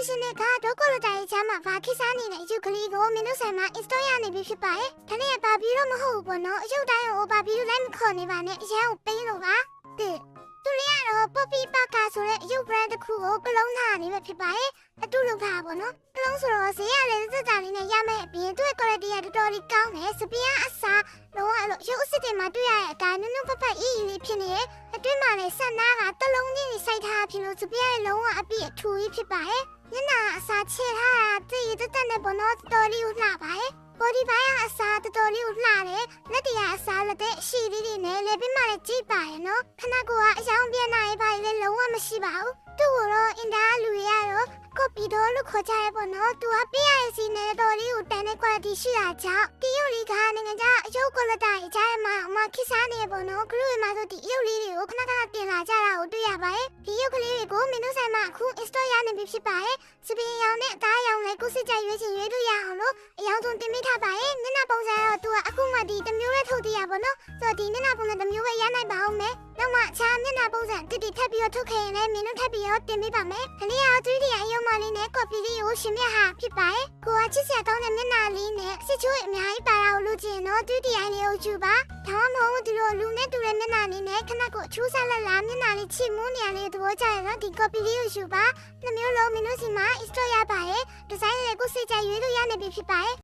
definition နဲ့ကတော့ကိုလိုတိုင်းချမ်းမှာဘာခိစားနေတဲ့အယုတ်ကလေးကိုမင်းတို့ဆိုင်မှာ install ရနေပြီဖြစ်ပါတယ်။ဒါနဲ့ဘာပြီးတော့မဟုတ်ဘူးပေါ့နော်။အယုတ်တိုင်းကိုဘာပြီးလိုက်မခေါ်နေပါနဲ့အရန်ကိုပိန်းလို့ပါ။တဲ့သူလေးကတော့ Poppy Parker ဆိုတဲ့အယုတ် brand တစ်ခုကိုကလုံးထားနေပဲဖြစ်ပါတယ်။အတူလုပ်ထားပါပေါ့နော်။ကလုံးဆိုတော့ဈေးရလည်းစကြလေးနဲ့ရမယ်အပြင်သူ့ရဲ့ quality ကတော်တော်လေးကောင်းတယ်။စပီးယားအစားလုံးဝအဲ့လိုရုပ်အစ်စ်တွေမှာတွေ့ရတဲ့အတိုင်းနုံနုံဖက်ဖက်အီးလေးဖြစ်နေအတွင်းမှာလည်းဆက်နားကတလုံးကြီးစိုက်ထားဖြစ်လို့စပီးယားရဲ့လုံးဝအပြည့်အထူကြီးဖြစ်ပါတယ်။ညနာအစားချေထားတာတည်တတ်နဲ့ပေါ့နော်တော်လေးကိုလှပါတယ်။ body ဘိုင်းအစားတော်လေးကိုလှတယ်။လက်တရားအစားလက်တဲ့အရှိလေးတွေနဲ့လေပြီးမှလည်းကြည့်ပါရဲ့နော်။ခဏကအယောင်ပြင်းနိုင်ပါလေလုံးဝမရှိပါဘူး။သူ့ကိုတော့အင်တာလူရတော့ကော်ပီတော့လို့ခေါ်ကြရပေါ့နော်။သူကပြရစီနဲ့တော်လေးကိုတန်တဲ့ quality ရှိတာကြောင့်ဒီရုပ်လေးကနိုင်ငံခြားအယုတ်ကိုလက်တိုင်းကြားမှာအမခိစားနေပေါ့နော်။ကလူတွေမှာဆိုဒီရုပ်လေးတွေကိုခဏတင်လာကြတာကိုတွေ့ရပါတယ်။ဒီရုပ်ကလေးတွေကိုမင်းတို့ဆိုင်မှာအခု install ရနေပြီဖြစ်ပါတယ်။စပင်းရောင်နဲ့အသားရောင်လည်းကိုစစ်ကြရွေးချင်ရွေးလို့ရအောင်လို့အယောင်ဆုံးတင်ပေးထားပါရဲ့။မျက်နှာပုံစံကတော့သူကအခုမှဒီတစ်မျိုးပဲထုတ်တည်ရပေါ့နော်။ဆိုတော့ဒီမျက်နှာပုံစံတစ်မျိုးပဲရနိုင်ပါအောင်မယ်။နောက်မှအခြားမျက်နှာပုံစံတစ်ထပ်ပြီးတော့ထုတ်ခဲ့ရင်လည်းမင်းတို့ထပ်ပြီးတော့တင်ပေးပါမယ်။ခလေးရော 3D အယုံမလေးနဲ့ copy လေးကိုရှင်မြတ်ဟာဖြစ်ပါတယ်။ကိုကချစ်စရာကောင်းတဲ့မျက်နှာလေးနဲ့စစ်ချိုးအများကြီးပါတာကိုလို့ချင်တော့ 3D အလေးကိုယူပါ။ဒါမှမဟုတ်ဒီလိုလူနဲ့တူတဲ့မျက်နှာလေးနဲ့ခဏကိုအချိုးဆက်လက်လာမျက်နှာလေးချစ်မွန်းနေရလေးသဘောကျရင်တော့ဒီ copy လေးကိုယူပါ။နှမျိုးလုံးမင်းတို့စီမှာ install ရပါရဲ့။ဒီဇိုင်းလေးကိုစိတ်ကြရွေးလို့ရနေပြီဖြစ်ပါတယ်။